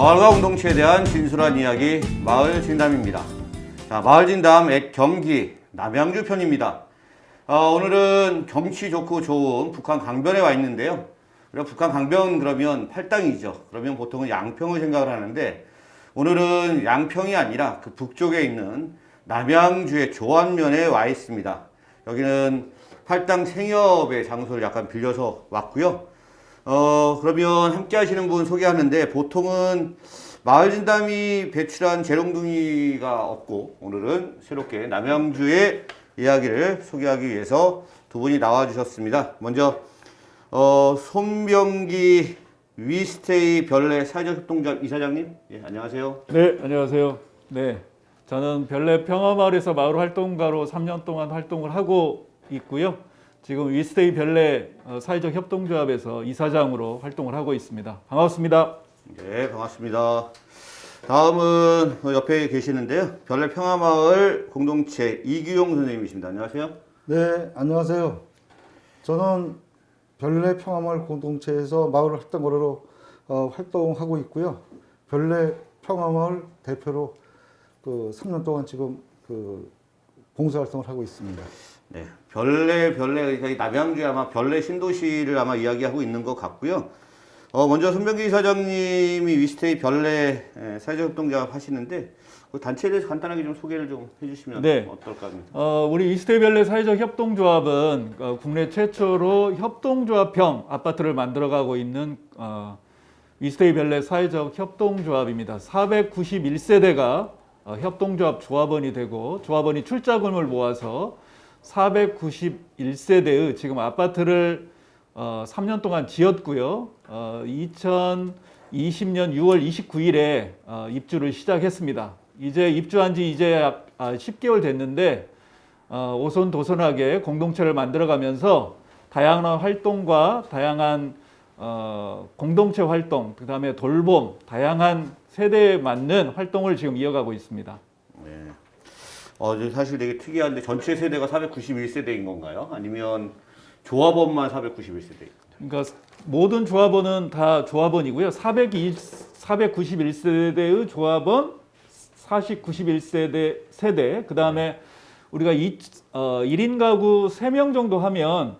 마을과 공동체에 대한 진솔한 이야기 마을 진담입니다. 자, 마을 진담 @경기 남양주 편입니다. 오늘은 경치 좋고 좋은 북한 강변에 와 있는데요. 우리가 북한 강변 그러면 팔당이죠. 그러면 보통은 양평을 생각을 하는데 오늘은 양평이 아니라 그 북쪽에 있는 남양주의 조안면에 와 있습니다. 여기는 팔당 생협의 장소를 약간 빌려서 왔고요. 그러면 함께 하시는 분 소개하는데 보통은 마을 진담이 배출한 재롱둥이가 없고 오늘은 새롭게 남양주의 이야기를 소개하기 위해서 두 분이 나와 주셨습니다. 먼저 손병기 위스테이 별내 사회적 협동조합 이사장님, 예, 안녕하세요. 네, 안녕하세요. 네, 저는 별내 평화마을에서 마을 활동가로 3년 동안 활동을 하고 있고요. 지금 위스테이 별내 사회적 협동조합에서 이사장으로 활동을 하고 있습니다. 반갑습니다. 네, 반갑습니다. 다음은 옆에 계시는데요. 별내 평화마을 공동체 이규용 선생님이십니다. 안녕하세요. 네, 안녕하세요. 저는 별내 평화마을 공동체에서 마을 활동가로 활동하고 있고요. 별내 평화마을 대표로 3년 동안 지금 봉사활동을 하고 있습니다. 네, 별내 그러니까 이 남양주에 아마 별내 신도시를 아마 이야기하고 있는 것 같고요. 먼저 손병기 이사장님이 위스테이 별내 사회적 협동조합 하시는데 그 단체에 대해서 간단하게 좀 소개를 좀 해주시면 네. 어떨까 합니다. 우리 위스테이 별내 사회적 협동조합은 국내 최초로 협동조합형 아파트를 만들어가고 있는 위스테이 별내 사회적 협동조합입니다. 491세대가 협동조합 조합원이 되고 조합원이 출자금을 모아서 491세대의 지금 아파트를 3년 동안 지었고요. 2020년 6월 29일에 입주를 시작했습니다. 이제 입주한 지 이제 약 10개월 됐는데 오손도손하게 공동체를 만들어가면서 다양한 활동과 다양한 공동체 활동, 그 다음에 돌봄, 다양한 세대에 맞는 활동을 지금 이어가고 있습니다. 네. 사실 되게 특이한데 전체 세대가 491세대인 건가요? 아니면 조합원만 491세대인가요? 그러니까 모든 조합원은 다 조합원이고요. 491세대의 조합원, 491세대 세대, 그 다음에 우리가 1인 가구 3명 정도 하면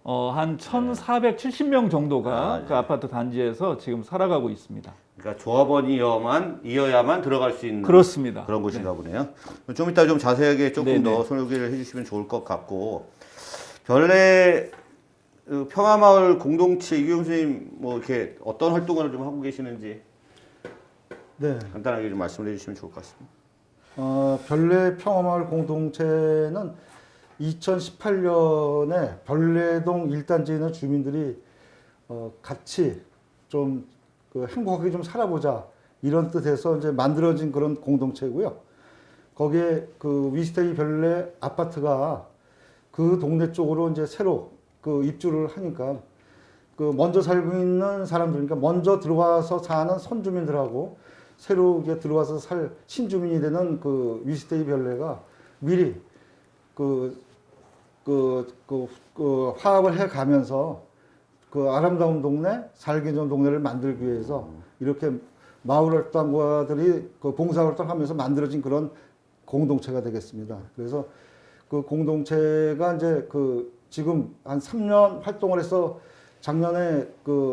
한 1,470명 정도가 그 아파트 단지에서 지금 살아가고 있습니다. 그러니까 조합원이어야만 들어갈 수 있는 그렇습니다. 그런 곳인가 보네요. 좀 이따 좀 자세하게 조금 네네. 더 소개를 해주시면 좋을 것 같고 별내 평화마을 공동체 이규용 선생님 뭐 이렇게 어떤 활동을 좀 하고 계시는지 네, 간단하게 좀 말씀을 해주시면 좋을 것 같습니다. 별내 평화마을 공동체는 2018년에 별내동 1단지에 있는 주민들이 같이 좀 행복하게 좀 살아보자 이런 뜻에서 이제 만들어진 그런 공동체고요. 거기에 위스테이 별내 아파트가 그 동네 쪽으로 이제 새로 입주를 하니까 먼저 살고 있는 사람들, 그러니까 먼저 들어와서 사는 선주민들하고 새롭게 들어와서 살 신주민이 되는 위스테이 별내가 미리 화합을 해 가면서 아름다운 동네, 살기 좋은 동네를 만들기 위해서 이렇게 마을 활동가들이 봉사 활동하면서 만들어진 그런 공동체가 되겠습니다. 그래서 그 공동체가 이제 지금 한 3년 활동을 해서 작년에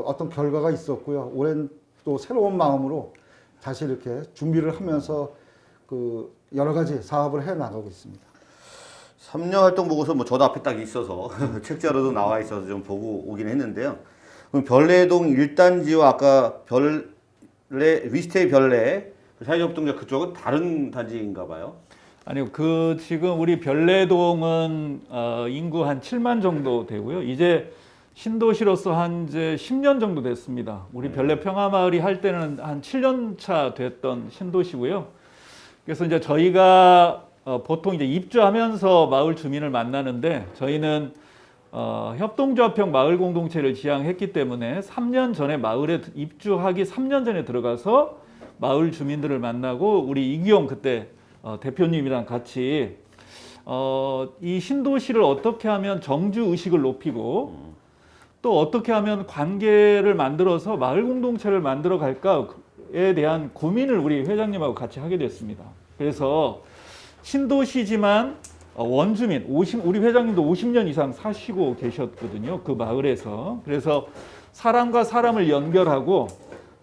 어떤 결과가 있었고요. 올해는 또 새로운 마음으로 다시 이렇게 준비를 하면서 여러 가지 사업을 해 나가고 있습니다. 3년 활동 보고서 뭐 저도 앞에 딱 있어서 책자로도 나와 있어서 좀 보고 오긴 했는데요. 그럼 별내동 1단지와 아까 위스테이 별내 사회적협동조합 그쪽은 다른 단지인가 봐요? 아니요, 지금 우리 별내동은 인구 한 7만 정도 되고요. 이제 신도시로서 한 이제 10년 정도 됐습니다. 우리 별내 평화마을이 할 때는 한 7년 차 됐던 신도시고요. 그래서 이제 저희가 보통 이제 입주하면서 마을 주민을 만나는데 저희는 협동조합형 마을 공동체를 지향했기 때문에 3년 전에 마을에 입주하기 3년 전에 들어가서 마을 주민들을 만나고 우리 이기용 그때 대표님이랑 같이 이 신도시를 어떻게 하면 정주 의식을 높이고 또 어떻게 하면 관계를 만들어서 마을 공동체를 만들어 갈까 도시에 대한 고민을 우리 회장님하고 같이 하게 됐습니다. 그래서 신도시지만 원주민, 우리 회장님도 50년 이상 사시고 계셨거든요. 그 마을에서. 그래서 사람과 사람을 연결하고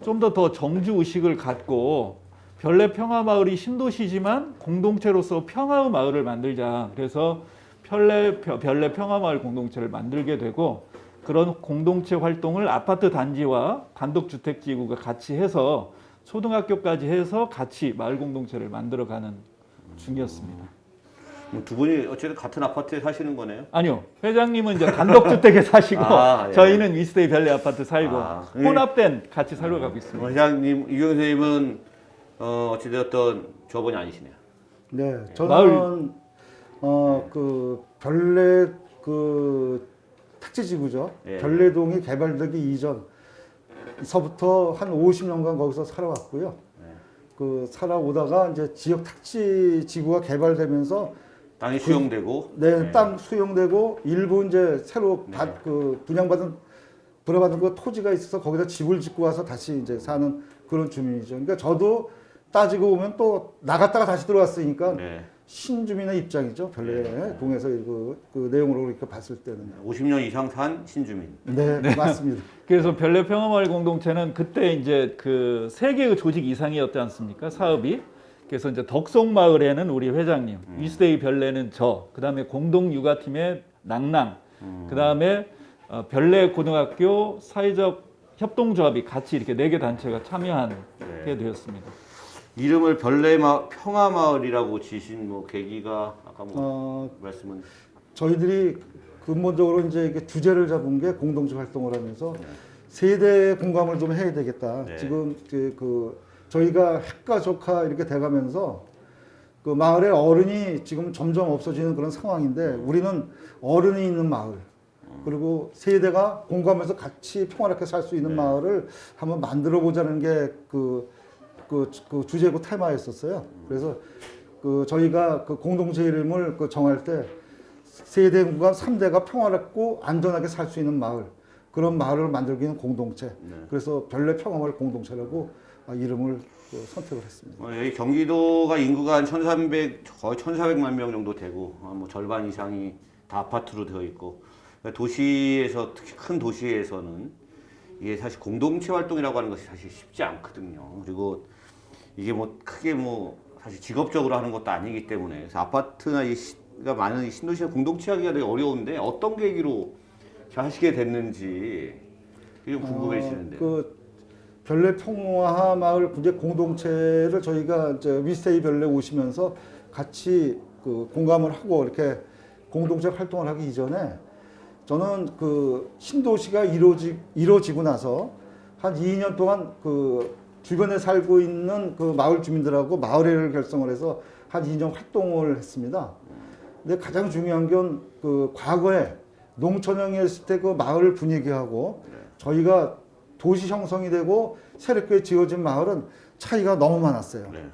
좀 더 정주의식을 갖고 별내 평화마을이 신도시지만 공동체로서 평화의 마을을 만들자. 그래서 별내 평화마을 공동체를 만들게 되고 그런 공동체 활동을 아파트 단지와 단독주택지구가 같이 해서 초등학교까지 해서 같이 마을 공동체를 만들어가는 중이었습니다. 두 분이 어쨌든 같은 아파트에 사시는 거네요. 아니요. 회장님은 이제 단독주택에 사시고 아, 예. 저희는 위스테이 별내 아파트 살고 아, 혼합된 같이 살아가고 있습니다. 회장님, 이경 선생님은 어찌되었던 조합원이 아니시네요. 네, 마을. 저는 그 별내 그 택지지구죠. 예. 별내동이 개발되기 이전서부터 한 50년간 거기서 살아왔고요. 그 살아오다가 이제 지역 택지지구가 개발되면서 땅이 수용되고. 네, 땅 수용되고 일부 이제 새로 분양받은 그 토지가 있어서 거기다 집을 짓고 와서 다시 이제 사는 그런 주민이죠. 그러니까 저도 따지고 보면 또 나갔다가 다시 들어왔으니까 네. 신주민의 입장이죠. 별내 동에서 그 내용으로 이렇게 봤을 때는. 50년 이상 산 신주민. 네, 맞습니다. 그래서 별내 평화마을 공동체는 그때 이제 그 3개의 조직 이상이었지 않습니까? 사업이. 그래서 이제 덕송마을에는 우리 회장님, 위스데이 별내는 저, 그다음에 공동육아팀의 낭낭, 그다음에 별내 고등학교 사회적 협동조합이 같이 이렇게 4개 단체가 참여하게 되었습니다. 이름을 평화마을이라고 지신 뭐 계기가 아까 말씀은 저희들이 근본적으로 이제 이렇게 주제를 잡은 게 공동체 활동을 하면서 세대 공감을 좀 해야 되겠다. 네. 지금 저희가 핵가 조카 이렇게 돼가면서 그 마을의 어른이 지금 점점 없어지는 그런 상황인데 우리는 어른이 있는 마을 그리고 세대가 공감해서 같이 평화롭게 살 수 있는 마을을 한번 만들어 보자는 게 그 주제고 테마였었어요. 그래서 저희가 그 공동체 이름을 정할 때 세대가 3대가 평화롭고 안전하게 살 수 있는 마을 그런 마을을 만들기 위한 공동체. 그래서 별내 평화마을 공동체라고 이름을 선택을 했습니다. 여기 경기도가 인구가 한 거의 1,400만 명 정도 되고 뭐 절반 이상이 다 아파트로 되어 있고 도시에서 특히 큰 도시에서는 이게 사실 공동체 활동이라고 하는 것이 사실 쉽지 않거든요. 그리고 이게 뭐 크게 뭐 사실 직업적으로 하는 것도 아니기 때문에 그래서 아파트나 가 많은 신도시의 공동체하기가 되게 어려운데 어떤 계기로 하시게 됐는지 좀 궁금해지는데. 별내 평화마을 이제 공동체를 저희가 이제 위스테이 별내 오시면서 같이 공감을 하고 이렇게 공동체 활동을 하기 이전에 저는 신도시가 이루어지고 나서 한 2년 동안 주변에 살고 있는 마을 주민들하고 마을회를 결성을 해서 한 2년 활동을 했습니다. 근데 가장 중요한 건 과거에 농촌형이었을 때 마을 분위기하고 저희가 도시 형성이 되고 새롭게 지어진 마을은 차이가 너무 많았어요. 네.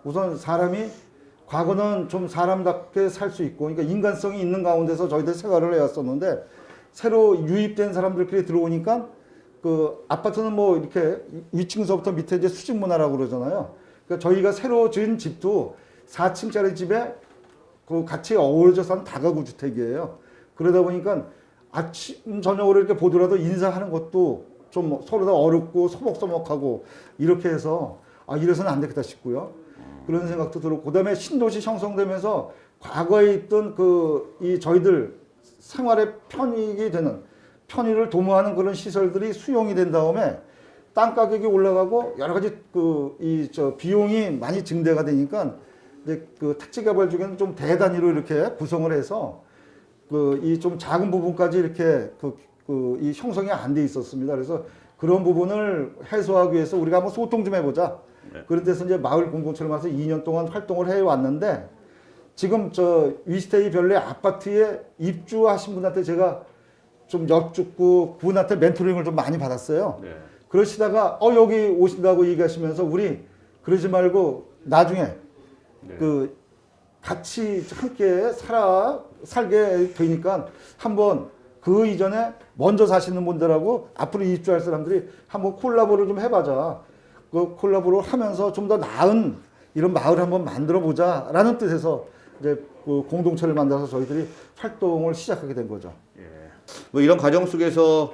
우선 사람이 과거는 좀 사람답게 살 수 있고 그러니까 인간성이 있는 가운데서 저희들 생활을 해왔었는데 새로 유입된 사람들끼리 들어오니까 아파트는 뭐 이렇게 위층서부터 밑에 이제 수직 문화라고 그러잖아요. 그러니까 저희가 새로 지은 집도 4층짜리 집에 같이 어우러져 사는 다가구 주택이에요. 그러다 보니까 아침 저녁으로 이렇게 보더라도 인사하는 것도 좀 서로 다 어렵고 소목소목하고 이렇게 해서 이래서는 안 되겠다 싶고요. 그런 생각도 들었고 그다음에 신도시 형성되면서 과거에 있던 저희들 생활의 편의를 도모하는 그런 시설들이 수용이 된 다음에 땅 가격이 올라가고 여러 가지 비용이 많이 증대가 되니까 이제 택지 개발 중에는 좀 대단위로 이렇게 구성을 해서 이 좀 작은 부분까지 이렇게 이 형성이 안 돼 있었습니다. 그래서 그런 부분을 해소하기 위해서 우리가 한번 소통 좀 해보자. 네. 그런 데서 이제 마을 공동체를 와서 2년 동안 활동을 해왔는데 지금 위스테이 별내 아파트에 입주하신 분한테 제가 좀 여쭙고 그분한테 멘토링을 좀 많이 받았어요. 네. 그러시다가 여기 오신다고 얘기하시면서 우리 그러지 말고 나중에 네. 같이 함께 살게 되니까 한번 그 이전에 먼저 사시는 분들하고 앞으로 입주할 사람들이 한번 콜라보를 좀 해보자. 그 콜라보를 하면서 좀 더 나은 이런 마을을 한번 만들어 보자라는 뜻에서 이제 그 공동체를 만들어서 저희들이 활동을 시작하게 된 거죠. 뭐 이런 과정 속에서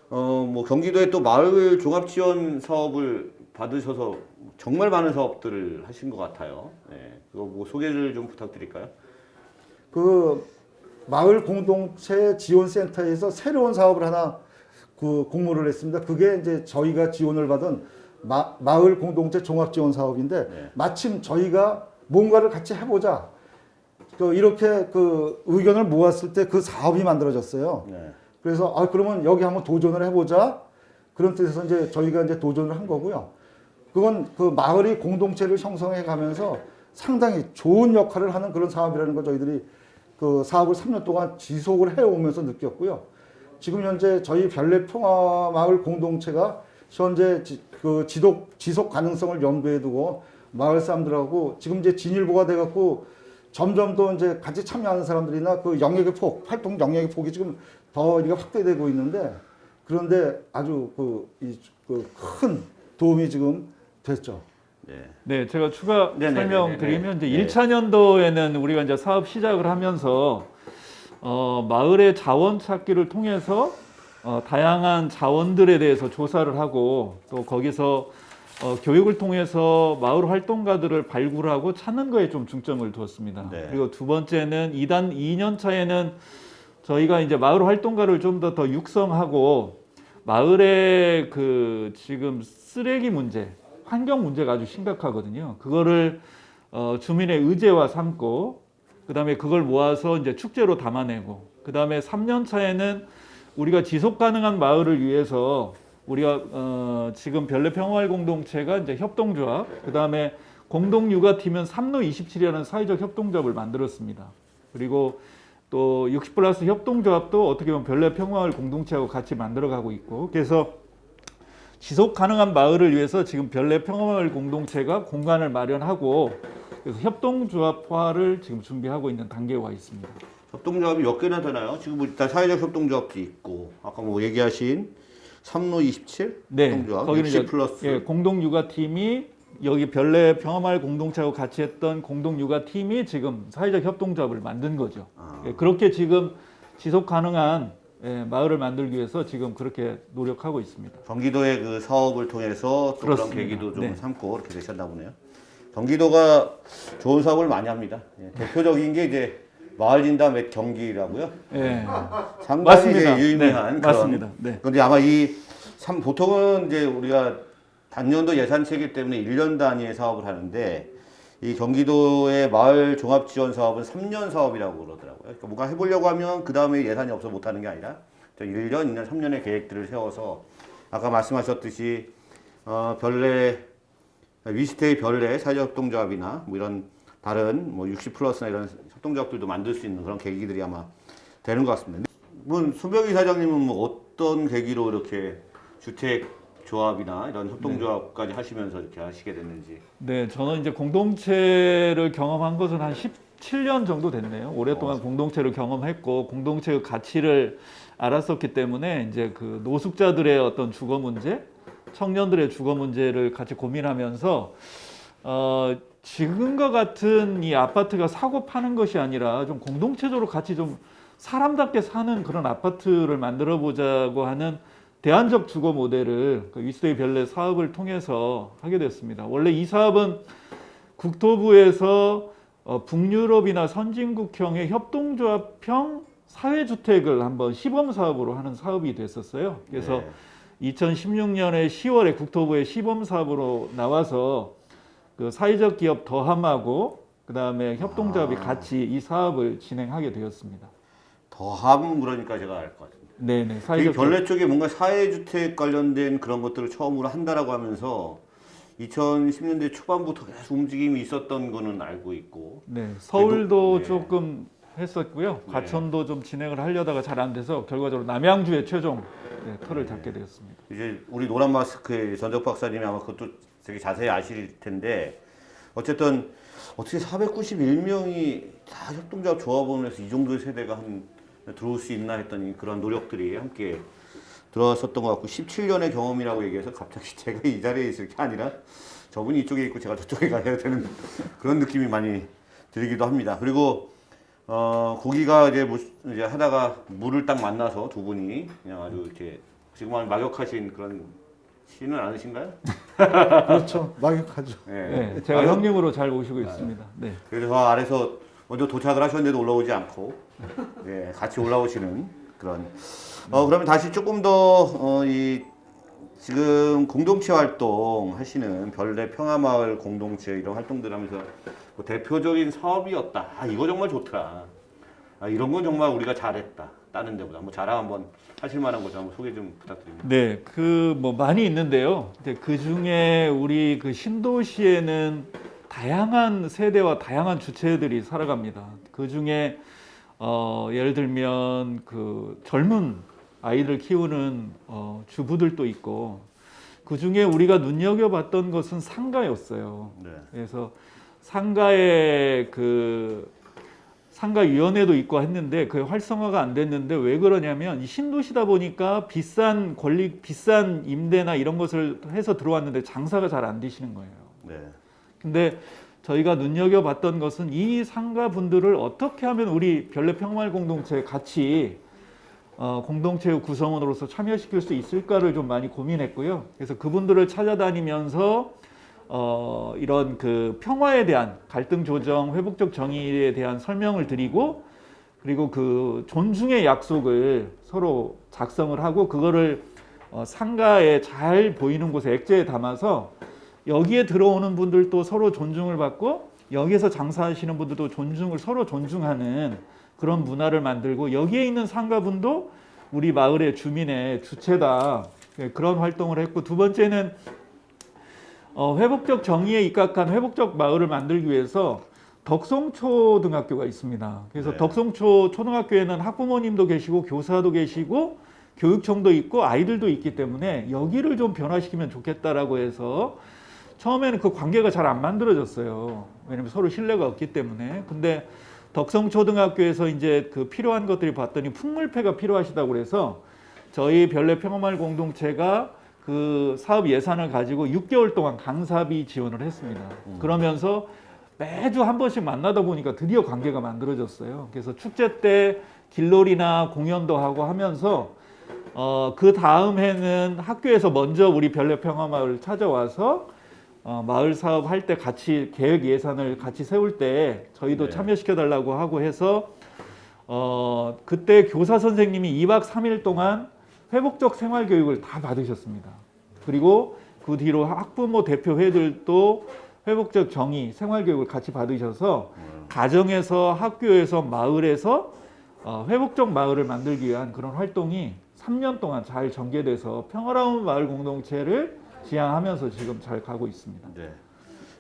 뭐 경기도에 또 마을 종합 지원 사업을 받으셔서 정말 많은 사업들을 하신 것 같아요. 네. 그거 뭐 소개를 좀 부탁드릴까요? 그 마을 공동체 지원센터에서 새로운 사업을 하나 그 공모를 했습니다. 그게 이제 저희가 지원을 받은 마을 공동체 종합 지원 사업인데 네. 마침 저희가 뭔가를 같이 해보자. 이렇게 그 의견을 모았을 때 그 사업이 만들어졌어요. 네. 그래서 그러면 여기 한번 도전을 해보자. 그런 뜻에서 이제 저희가 이제 도전을 한 거고요. 그건 그 마을이 공동체를 형성해 가면서 상당히 좋은 역할을 하는 그런 사업이라는 걸 저희들이 그 사업을 3년 동안 지속을 해오면서 느꼈고요. 지금 현재 저희 별내평화마을 공동체가 현재 그 지속 가능성을 염두에 두고 마을 사람들하고 지금 이제 진일보가 돼갖고 점점 더 이제 같이 참여하는 사람들이나 그 영역의 활동 영역의 폭이 지금 더 이게 확대되고 있는데 그런데 아주 큰 도움이 지금 됐죠. 네, 제가 추가 네네네네네. 설명드리면 이제 네. 1차 년도에는 우리가 이제 사업 시작을 하면서 마을의 자원 찾기를 통해서 다양한 자원들에 대해서 조사를 하고 또 거기서 교육을 통해서 마을 활동가들을 발굴하고 찾는 거에 좀 중점을 두었습니다. 네. 그리고 두 번째는 2년 차에는 저희가 이제 마을 활동가를 좀 더 육성하고 마을의 그 지금 쓰레기 문제, 환경 문제가 아주 심각하거든요. 그거를 주민의 의제화 삼고 그다음에 그걸 모아서 이제 축제로 담아내고 그다음에 3년 차에는 우리가 지속 가능한 마을을 위해서 우리가 지금 별내평화마을 공동체가 이제 협동조합, 그다음에 공동육아팀은 3루27이라는 사회적 협동조합을 만들었습니다. 그리고 또 60+ 협동조합도 어떻게 보면 별내평화마을 공동체하고 같이 만들어가고 있고, 그래서 지속 가능한 마을을 위해서 지금 별내평화마을 공동체가 공간을 마련하고 그래서 협동조합화를 지금 준비하고 있는 단계에 와 있습니다. 협동조합이 몇 개나 되나요? 지금 일단 사회적 협동조합도 있고 아까 뭐 얘기하신 3루27 네, 협동조합, 거기는 60 이제 플러스 공동육아팀이 여기 별내평화마을 공동체하고 같이 했던 공동육아팀이 지금 사회적 협동조합을 만든 거죠. 그렇게 지금 지속 가능한 마을을 만들기 위해서 지금 그렇게 노력하고 있습니다. 경기도의 그 사업을 통해서 또 그런 그렇습니다. 계기도 좀 네. 삼고 이렇게 되셨나 보네요. 경기도가 좋은 사업을 많이 합니다. 대표적인 게 이제 마을진담 앱 경기라고요. 네. 상당히 맞습니다. 이제 유의미한 네, 그런. 맞습니다. 네. 그런데 아마 보통은 이제 우리가 단년도 예산체계 때문에 1년 단위의 사업을 하는데 이 경기도의 마을 종합 지원 사업은 3년 사업이라고 그러더라고요. 그러니까 뭔가 해보려고 하면 그 다음에 예산이 없어 못하는 게 아니라 1년, 2년, 3년의 계획들을 세워서 아까 말씀하셨듯이 위스테이 별내 사회적 협동조합이나 뭐 이런 다른 뭐 60+나 이런 협동조합들도 만들 수 있는 그런 계기들이 아마 되는 것 같습니다. 손병희 사장님은 뭐 어떤 계기로 이렇게 주택 조합이나 이런 협동조합까지 하시면서 이렇게 하시게 됐는지. 네, 저는 이제 공동체를 경험한 것은 한 17년 정도 됐네요. 오랫동안 공동체를 경험했고 공동체의 가치를 알았었기 때문에 이제 그 노숙자들의 어떤 주거 문제, 청년들의 주거 문제를 같이 고민하면서 지금과 같은 이 아파트가 사고 파는 것이 아니라 좀 공동체적으로 같이 좀 사람답게 사는 그런 아파트를 만들어 보자고 하는 대안적 주거 모델을 그 위스테이 별내 사업을 통해서 하게 됐습니다. 원래 이 사업은 국토부에서 북유럽이나 선진국형의 협동조합형 사회주택을 한번 시범 사업으로 하는 사업이 됐었어요. 그래서 2016년에 10월에 국토부의 시범 사업으로 나와서 그 사회적 기업 더함하고 그 다음에 협동조합이 같이 이 사업을 진행하게 되었습니다. 더함 그러니까 제가 알 것 같아요. 네네. 이 사회적 별내 쪽에 뭔가 사회주택 관련된 그런 것들을 처음으로 한다라고 하면서 2010년대 초반부터 계속 움직임이 있었던 거는 알고 있고. 네, 서울도 네. 조금 했었고요. 네. 과천도 좀 진행을 하려다가 잘 안 돼서 결과적으로 남양주에 최종 터를 잡게 되었습니다. 이제 우리 노란 마스크의 전적 박사님이 아마 그것도 되게 자세히 아실 텐데 어쨌든 어떻게 491명이 다 협동조합 조합원에서 이 정도의 세대가 들어올 수 있나 했더니 그런 노력들이 함께 들었었던 것 같고 17년의 경험이라고 얘기해서 갑자기 제가 이 자리에 있을 게 아니라 저분이 이쪽에 있고 제가 저쪽에 가야 되는 그런 느낌이 많이 들기도 합니다. 그리고 고기가 이제 하다가 물을 딱 만나서 두 분이 그냥 아주 이렇게 지금 막역하신 그런 시는 않으신가요? 그렇죠. 막역하죠. 네, 제가 형님으로 잘 모시고 있습니다. 네. 그래서 아래서 먼저 도착을 하셨는데도 올라오지 않고 네, 같이 올라오시는 그런. 그러면 다시 조금 더 이 지금 공동체 활동 하시는 별내 평화마을 공동체 이런 활동들 하면서 뭐 대표적인 사업이었다. 이거 정말 좋더라. 이런 건 정말 우리가 잘했다. 다른 데보다 뭐 자랑 한번 하실 만한 거 한번 소개 좀 부탁드립니다. 네, 그 뭐 많이 있는데요. 그 중에 우리 그 신도시에는 다양한 세대와 다양한 주체들이 살아갑니다. 그 중에 예를 들면 그 젊은 아이들 키우는 주부들도 있고 그 중에 우리가 눈여겨봤던 것은 상가였어요. 네. 그래서 상가에 그 상가위원회도 있고 했는데 그 활성화가 안 됐는데 왜 그러냐면 이 신도시다 보니까 비싼 임대나 이런 것을 해서 들어왔는데 장사가 잘 안 되시는 거예요. 네. 근데 저희가 눈여겨봤던 것은 이 상가분들을 어떻게 하면 우리 별내 평화마을 공동체에 같이 공동체의 구성원으로서 참여시킬 수 있을까를 좀 많이 고민했고요. 그래서 그분들을 찾아다니면서 이런 그 평화에 대한 갈등 조정, 회복적 정의에 대한 설명을 드리고 그리고 그 존중의 약속을 서로 작성을 하고 그거를 상가에 잘 보이는 곳에 액자에 담아서 여기에 들어오는 분들도 서로 존중을 받고 여기에서 장사하시는 분들도 서로 존중하는 그런 문화를 만들고 여기에 있는 상가분도 우리 마을의 주민의 주체다. 그런 활동을 했고 두 번째는 회복적 정의에 입각한 회복적 마을을 만들기 위해서 덕송초등학교가 있습니다. 그래서 네. 덕송초 초등학교에는 학부모님도 계시고 교사도 계시고 교육청도 있고 아이들도 있기 때문에 여기를 좀 변화시키면 좋겠다라고 해서 처음에는 그 관계가 잘 안 만들어졌어요. 왜냐면 서로 신뢰가 없기 때문에. 근데 덕성초등학교에서 이제 그 필요한 것들이 봤더니 풍물패가 필요하시다고 그래서 저희 별내 평화마을 공동체가 그 사업 예산을 가지고 6개월 동안 강사비 지원을 했습니다. 그러면서 매주 한 번씩 만나다 보니까 드디어 관계가 만들어졌어요. 그래서 축제 때 길놀이나 공연도 하고 하면서 그 다음 해는 학교에서 먼저 우리 별내 평화마을을 찾아와서 마을 사업 할 때 같이 계획 예산을 같이 세울 때 저희도 네. 참여시켜 달라고 하고 해서 그때 교사 선생님이 2박 3일 동안 회복적 생활 교육을 다 받으셨습니다. 그리고 그 뒤로 학부모 대표회들도 회복적 정의 생활 교육을 같이 받으셔서 가정에서 학교에서 마을에서 회복적 마을을 만들기 위한 그런 활동이 3년 동안 잘 전개돼서 평화로운 마을 공동체를 지향하면서 지금 잘 가고 있습니다. 네.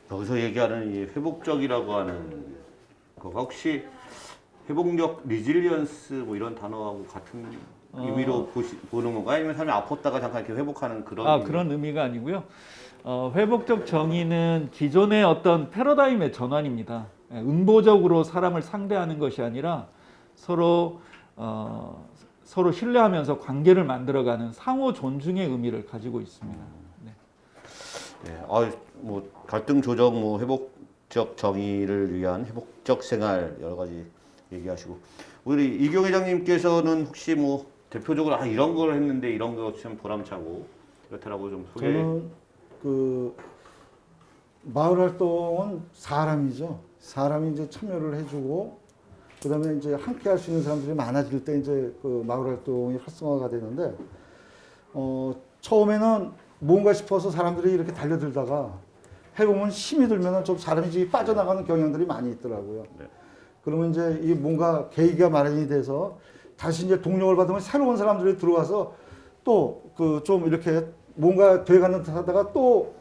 여기서 얘기하는 이 회복적이라고 하는 거가 혹시 회복력, 리질리언스 뭐 이런 단어하고 같은 의미로 보는 건가요? 아니면 사람이 아팠다가 잠깐 이렇게 회복하는 그런 의미? 그런 의미가 아니고요. 회복적 정의는 기존의 어떤 패러다임의 전환입니다. 음보적으로 사람을 상대하는 것이 아니라 서로 신뢰하면서 관계를 만들어가는 상호 존중의 의미를 가지고 있습니다. 네, 뭐 갈등 조정, 뭐 회복적 정의를 위한 회복적 생활 여러 가지 얘기하시고 우리 이경 회장님께서는 혹시 뭐 대표적으로 이런 걸 했는데 이런 거 참 보람차고 그렇더라고 좀 소개. 저는 그 마을 활동은 사람이죠. 사람이 이제 참여를 해주고 그다음에 이제 함께 할 수 있는 사람들이 많아질 때 이제 그 마을 활동이 활성화가 되는데 처음에는 뭔가 싶어서 사람들이 이렇게 달려들다가 해보면 힘이 들면은 좀 사람이 빠져나가는 경향들이 많이 있더라고요. 네. 그러면 이제 이 뭔가 계기가 마련이 돼서 다시 이제 동력을 받으면 새로운 사람들이 들어와서 또 그 좀 이렇게 뭔가 돼가는 듯 하다가 또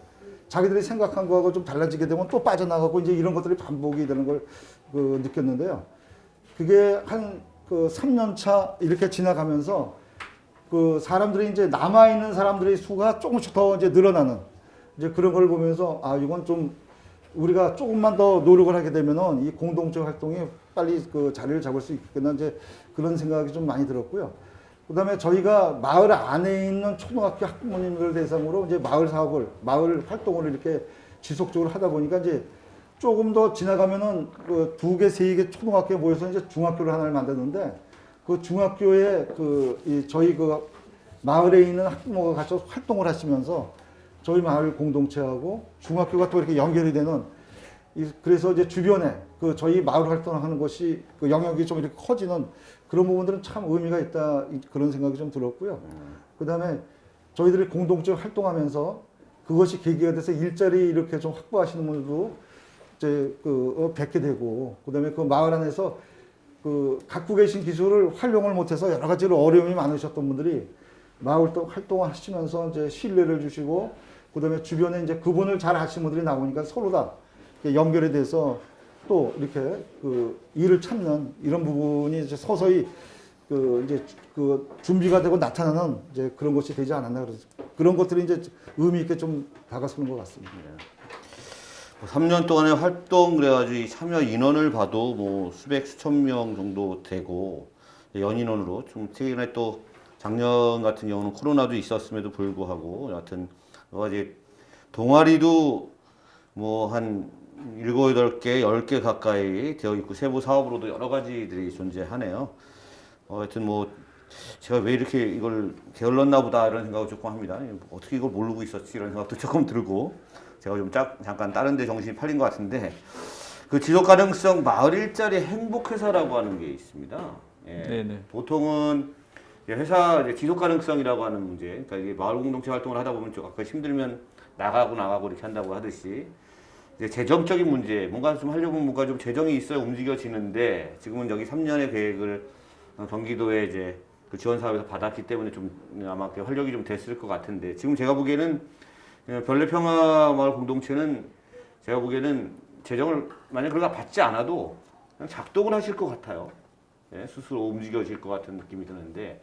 자기들이 생각한 거하고 좀 달라지게 되면 또 빠져나가고 이제 이런 것들이 반복이 되는 걸 느꼈는데요. 그게 한 그 3년 차 이렇게 지나가면서 그 사람들이 이제 남아있는 사람들의 수가 조금씩 더 이제 늘어나는 이제 그런 걸 보면서 이건 좀 우리가 조금만 더 노력을 하게 되면은 이 공동체 활동이 빨리 그 자리를 잡을 수 있겠구나 이제 그런 생각이 좀 많이 들었고요. 그다음에 저희가 마을 안에 있는 초등학교 학부모님들 대상으로 이제 마을 활동을 이렇게 지속적으로 하다 보니까 이제 조금 더 지나가면은 그 2개, 3개 초등학교에 모여서 이제 중학교를 하나를 만드는데 그 중학교에 저희 그 마을에 있는 학부모가 같이 활동을 하시면서 저희 마을 공동체하고 중학교가 또 이렇게 연결이 되는 그래서 이제 주변에 그 저희 마을 활동하는 것이 그 영역이 좀 이렇게 커지는 그런 부분들은 참 의미가 있다 그런 생각이 좀 들었고요. 그다음에 저희들이 공동체 활동하면서 그것이 계기가 돼서 일자리 이렇게 좀 확보하시는 분들도 이제 뵙게 되고 그다음에 그 마을 안에서 그 갖고 계신 기술을 활용을 못해서 여러 가지로 어려움이 많으셨던 분들이 마을 또 활동을 하시면서 이제 신뢰를 주시고 그다음에 주변에 이제 그분을 잘 하시는 분들이 나오니까 서로 다 연결이 돼서 또 이렇게 그 일을 찾는 이런 부분이 이제 서서히 이제 준비가 되고 나타나는 이제 그런 것이 되지 않았나 그런 것들이 이제 의미 있게 좀 다가서는 것 같습니다. 3년 동안의 활동 그래가지고 이 참여 인원을 봐도 뭐 수백 수천 명 정도 되고 연인원으로 좀 최근에 또 작년 같은 경우는 코로나도 있었음에도 불구하고 여하튼 여러 가지 동아리도 뭐 한 7, 8개, 10개 가까이 되어 있고 세부 사업으로도 여러 가지들이 존재하네요. 하여튼 뭐 제가 왜 이렇게 이걸 게을렀나 보다 이런 생각을 조금 합니다. 어떻게 이걸 모르고 있었지 이런 생각도 조금 들고 제가 좀 잠깐 다른 데 정신이 팔린 것 같은데 그 지속가능성 마을 일자리 행복회사라고 하는 게 있습니다. 예. 네네. 보통은 회사 지속가능성이라고 하는 문제, 그러니까 이게 마을 공동체 활동을 하다 보면 좀 아까 힘들면 나가고 이렇게 한다고 하듯이 이제 재정적인 문제, 뭔가 좀 하려면 뭔가 좀 재정이 있어야 움직여지는데 지금은 여기 3년의 계획을 경기도에 이제 그 지원 사업에서 받았기 때문에 좀 아마 활력이 좀 됐을 것 같은데 지금 제가 보기에는 별내평화마을 공동체는 제가 보기에는 재정을 만약 그러다 받지 않아도 그냥 작동을 하실 것 같아요. 예, 스스로 움직여질 것 같은 느낌이 드는데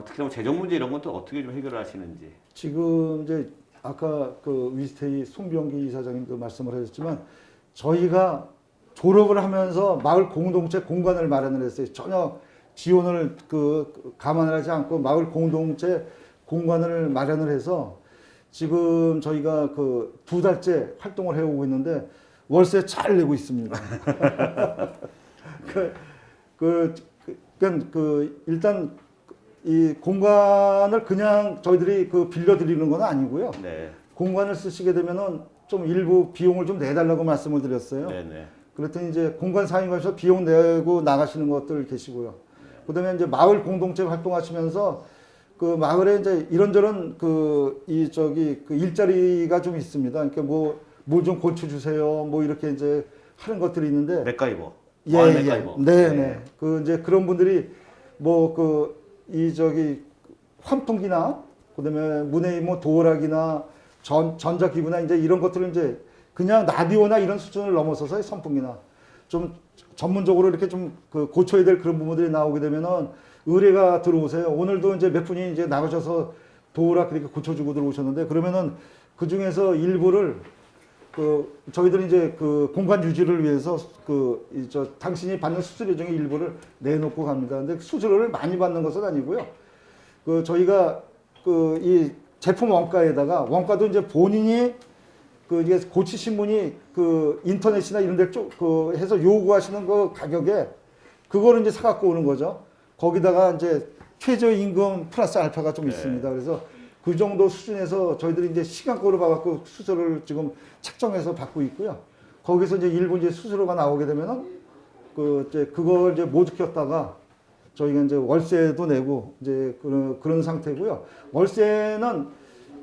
특히나 재정 문제 이런 것도 어떻게 좀 해결을 하시는지. 지금 이제 아까 그 위스테이 송병기 이사장님도 말씀을 하셨지만 저희가 졸업을 하면서 마을 공동체 공간을 마련을 했어요. 전혀 지원을 감안을 하지 않고 마을 공동체 공간을 마련을 해서 지금 저희가 2달째 활동을 해오고 있는데 월세 잘 내고 있습니다. 일단 이 공간을 그냥 저희들이 빌려드리는 건 아니고요. 네. 공간을 쓰시게 되면은 좀 일부 비용을 좀 내달라고 말씀을 드렸어요. 네네. 그랬더니 이제 공간 사용하셔서 비용 내고 나가시는 것들 계시고요. 그다음에 이제 마을 공동체 활동하시면서 그 마을에 이제 이런저런 일자리가 좀 있습니다. 그러니까 뭐 좀 고쳐주세요. 뭐 이렇게 이제 하는 것들이 있는데. 맥가이버. 예. 네네. 이제 그런 분들이 환풍기나 그다음에 문에 뭐 도어락이나 전자기구나 이제 이런 것들을 이제 그냥 라디오나 이런 수준을 넘어서서 선풍기나 좀 전문적으로 이렇게 좀 고쳐야 될 그런 부분들이 나오게 되면은 의뢰가 들어오세요. 오늘도 이제 몇 분이 이제 나가셔서 도어락 이렇게 고쳐주고 들어오셨는데 그러면은 그 중에서 일부를 저희들이 이제 공간 유지를 위해서 당신이 받는 수수료 중에 일부를 내놓고 갑니다. 근데 수수료를 많이 받는 것은 아니고요. 저희가 이 제품 원가도 이제 본인이 이게 고치신 분이 인터넷이나 이런 데 해서 요구하시는 그 가격에 그거를 이제 사갖고 오는 거죠. 거기다가 이제 최저임금 플러스 알파가 좀 있습니다. 그래서 그 정도 수준에서 저희들이 이제 시간권으로 봐갖고 수수료를 지금 책정해서 받고 있고요. 거기서 이제 일부 이제 수수료가 나오게 되면은 그걸 이제 못 지켰다가 저희가 이제 월세도 내고 이제 그런 상태고요. 월세는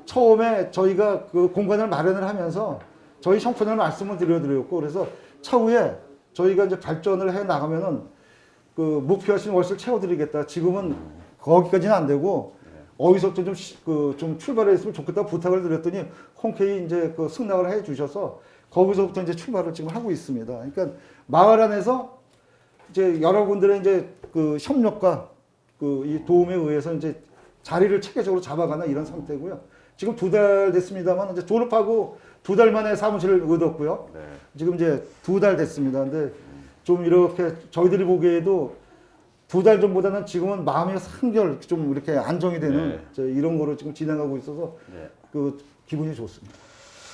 처음에 저희가 공간을 마련을 하면서 저희 형편을 말씀을 드렸고 그래서 차후에 저희가 이제 발전을 해 나가면은 목표하신 월세를 채워드리겠다. 지금은 거기까지는 안 되고 어디서부터 좀 출발했으면 좋겠다 부탁을 드렸더니 흔쾌히 이제 승낙을 해 주셔서 거기서부터 이제 출발을 지금 하고 있습니다. 그러니까 마을 안에서 이제 여러분들의 이제 협력과 이 도움에 의해서 이제 자리를 체계적으로 잡아가는 이런 상태고요. 지금 2달 됐습니다만 이제 졸업하고 2달 만에 사무실을 얻었고요. 네. 지금 이제 2달 됐습니다. 근데 좀 이렇게 저희들이 보기에도 2달 전보다는 지금은 마음이 한결 좀 이렇게 안정이 되는 네. 이런 거로 지금 진행하고 있어서 네. 그 기분이 좋습니다.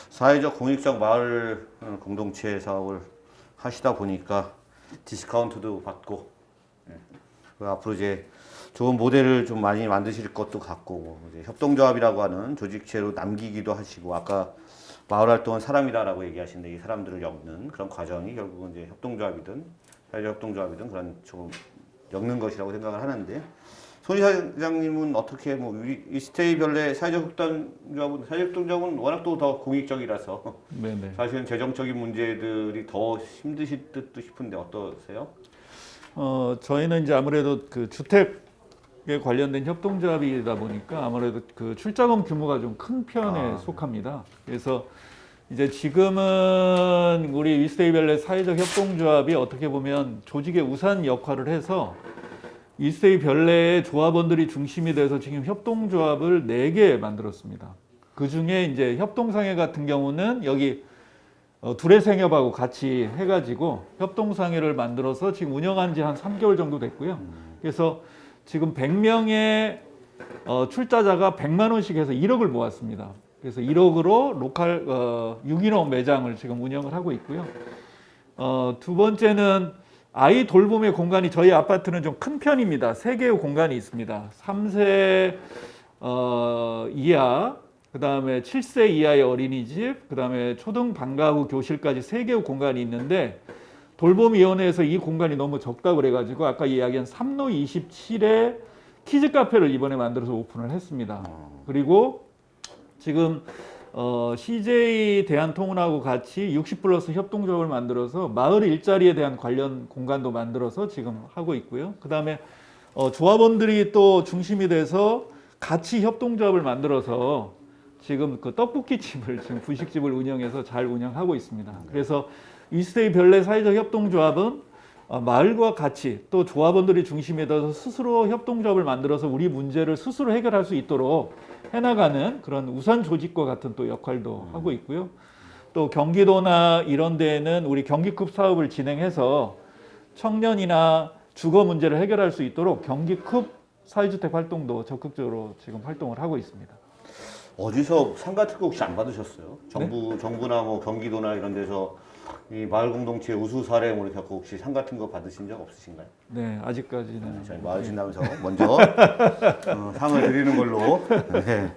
사회적 공익적 마을 공동체 사업을 하시다 보니까 디스카운트도 받고 그 앞으로 이제 좋은 모델을 좀 많이 만드실 것도 같고 이제 협동조합이라고 하는 조직체로 남기기도 하시고 아까 마을 활동은 사람이다라고 얘기하시는데 이 사람들을 엮는 그런 과정이 결국은 이제 협동조합이든 사회적 협동조합이든 그런 조금 엮는 것이라고 생각을 하는데 손 이사장님은 어떻게 뭐 이스테이 별내 사회적 협동조합은 워낙 또 더 공익적이라서 네네. 사실은 재정적인 문제들이 더 힘드실 듯도 싶은데 어떠세요? 저희는 이제 아무래도 그 주택에 관련된 협동조합이다 보니까 아무래도 그 출자금 규모가 좀 큰 편에 속합니다. 그래서 이제 지금은 우리 이스테이별내 사회적 협동조합이 어떻게 보면 조직의 우산 역할을 해서 이스테이 별내의 조합원들이 중심이 돼서 지금 협동조합을 4개 만들었습니다. 그 중에 이제 협동상회 같은 경우는 여기 두레생협하고 같이 해가지고 협동상회를 만들어서 지금 운영한 지 한 3개월 정도 됐고요. 그래서 지금 100명의 출자자가 100만 원씩 해서 1억을 모았습니다. 그래서 1억으로 로컬 유기농 매장을 지금 운영을 하고 있고요. 두 번째는 아이 돌봄의 공간이 저희 아파트는 좀 큰 편입니다. 3개의 공간이 있습니다. 3세 이하, 그 다음에 7세 이하의 어린이집, 그 다음에 초등 방과 후 교실까지 3개의 공간이 있는데 돌봄위원회에서 이 공간이 너무 적다고 그래가지고 아까 이야기한 3로 27에 키즈 카페를 이번에 만들어서 오픈을 했습니다. 그리고 지금 CJ 대한통운하고 같이 60플러스 협동조합을 만들어서 마을 일자리에 대한 관련 공간도 만들어서 지금 하고 있고요. 그 다음에 조합원들이 또 중심이 돼서 같이 협동조합을 만들어서 지금 그 떡볶이집을 지금 분식집을 운영해서 잘 운영하고 있습니다. 그래서 이스테이 별내 사회적 협동조합은 마을과 같이 또 조합원들이 중심이 돼서 스스로 협동조합을 만들어서 우리 문제를 스스로 해결할 수 있도록 해나가는 그런 우산 조직과 같은 또 역할도 하고 있고요. 또 경기도나 이런 데에는 우리 경기급 사업을 진행해서 청년이나 주거 문제를 해결할 수 있도록 경기급 사회주택 활동도 적극적으로 지금 활동을 하고 있습니다. 어디서 상 같은 거 혹시 안 받으셨어요? 정부나 뭐 경기도나 이런 데서 이 마을 공동체 우수 사례 뭐 이렇게 갖고 혹시 상 같은 거 받으신 적 없으신가요? 네, 아직까지는. 저희 마을 진담에서 먼저 상을 드리는 걸로 네,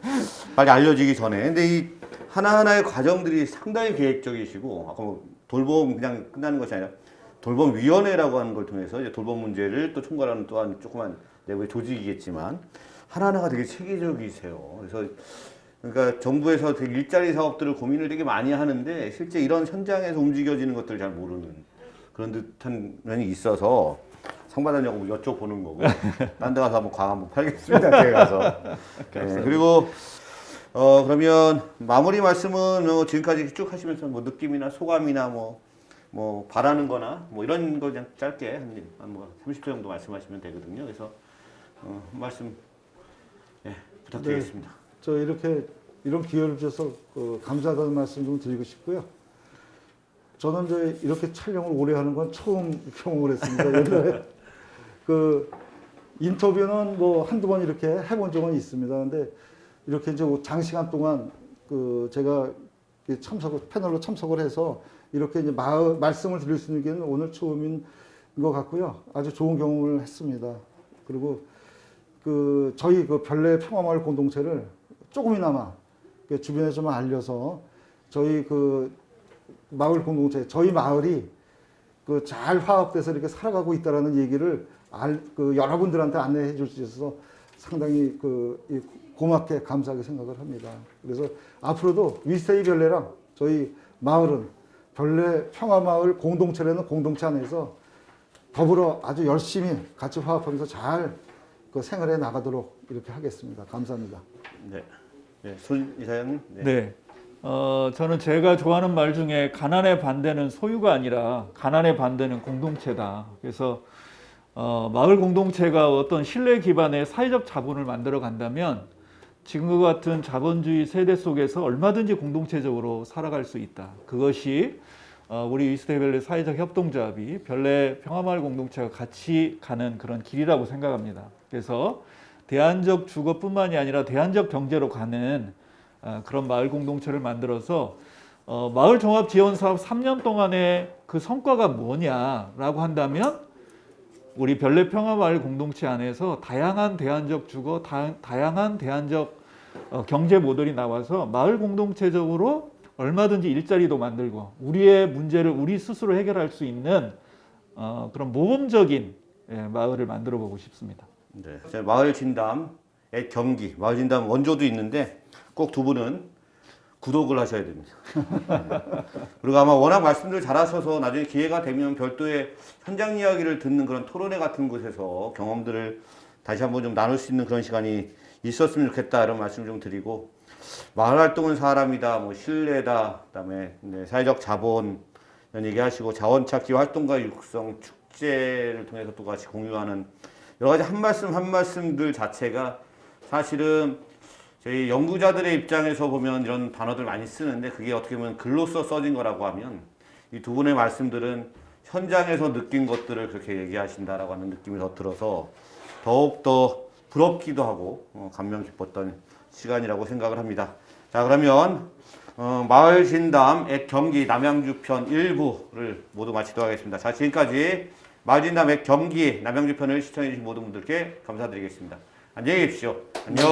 빨리 알려지기 전에. 근데 이 하나하나의 과정들이 상당히 계획적이시고 아까 뭐 돌봄 그냥 끝나는 것이 아니라 돌봄위원회라고 하는 걸 통해서 이제 돌봄 문제를 또 총괄하는 또한 조그만 내부의 조직이겠지만 하나하나가 되게 체계적이세요. 그래서 그러니까 정부에서 되게 일자리 사업들을 고민을 되게 많이 하는데 실제 이런 현장에서 움직여지는 것들을 잘 모르는 그런 듯한 면이 있어서 상 받았냐고 여쭤보는 거고 딴 데 가서 한번 광 한번 팔겠습니다. 제가 가서. 네, 그리고 그러면 마무리 말씀은 지금까지 쭉 하시면서 뭐 느낌이나 소감이나 뭐 바라는 거나 뭐 이런 거 그냥 짧게 한 30초 정도 말씀하시면 되거든요. 그래서 말씀 부탁드리겠습니다. 네, 저 이런 기회를 주셔서 감사하다는 말씀 좀 드리고 싶고요. 저는 이제 이렇게 촬영을 오래 하는 건 처음 경험을 했습니다. 옛날에 그 인터뷰는 뭐 한두 번 이렇게 해본 적은 있습니다. 근데 이렇게 이제 장시간 동안 제가 패널로 참석을 해서 이렇게 이제 말씀을 드릴 수 있는 게 오늘 처음인 것 같고요. 아주 좋은 경험을 했습니다. 그리고 저희 별내 평화마을 공동체를 조금이나마 주변에 좀 알려서 저희 마을 공동체, 저희 마을이 잘 화합돼서 이렇게 살아가고 있다라는 얘기를 여러분들한테 안내해 줄 수 있어서 상당히 고맙게 감사하게 생각을 합니다. 그래서 앞으로도 위스테이 별내랑 저희 마을은 별내 평화마을 공동체라는 공동체 안에서 더불어 아주 열심히 같이 화합하면서 잘 생활해 나가도록 이렇게 하겠습니다. 감사합니다. 네. 네, 손 이사장님. 네. 네. 저는 제가 좋아하는 말 중에 가난의 반대는 소유가 아니라 가난의 반대는 공동체다. 그래서 마을 공동체가 어떤 신뢰 기반의 사회적 자본을 만들어 간다면 지금과 같은 자본주의 세대 속에서 얼마든지 공동체적으로 살아갈 수 있다. 그것이 우리 이스트밸리 사회적 협동조합이 별내 평화마을 공동체가 같이 가는 그런 길이라고 생각합니다. 그래서 대안적 주거뿐만이 아니라 대안적 경제로 가는 그런 마을 공동체를 만들어서 마을 종합 지원 사업 3년 동안의 그 성과가 뭐냐라고 한다면 우리 별내 평화마을 공동체 안에서 다양한 대안적 주거, 다양한 대안적 경제 모델이 나와서 마을 공동체적으로 얼마든지 일자리도 만들고 우리의 문제를 우리 스스로 해결할 수 있는 그런 모범적인 마을을 만들어 보고 싶습니다. 네. 마을 진담 @경기 마을 진담 원조도 있는데 꼭 두 분은 구독을 하셔야 됩니다. 네. 그리고 아마 워낙 말씀들 잘하셔서 나중에 기회가 되면 별도의 현장 이야기를 듣는 그런 토론회 같은 곳에서 경험들을 다시 한번 좀 나눌 수 있는 그런 시간이 있었으면 좋겠다 이런 말씀을 좀 드리고, 마을 활동은 사람이다, 뭐 신뢰다, 그다음에 사회적 자본 이런 얘기하시고 자원 찾기 활동과 육성 축제를 통해서 또 같이 공유하는 여러 가지 한 말씀 한 말씀들 자체가 사실은 저희 연구자들의 입장에서 보면 이런 단어들 많이 쓰는데 그게 어떻게 보면 글로써 써진 거라고 하면 이 두 분의 말씀들은 현장에서 느낀 것들을 그렇게 얘기하신다라고 하는 느낌이 더 들어서 더욱더 부럽기도 하고 감명 깊었던 시간이라고 생각을 합니다. 자, 그러면 마을 진담 경기 남양주 편 1부를 모두 마치도록 하겠습니다. 자, 지금까지 마을 진담 경기 남양주 편을 시청해 주신 모든 분들께 감사드리겠습니다. 안녕히 계십시오. 안녕.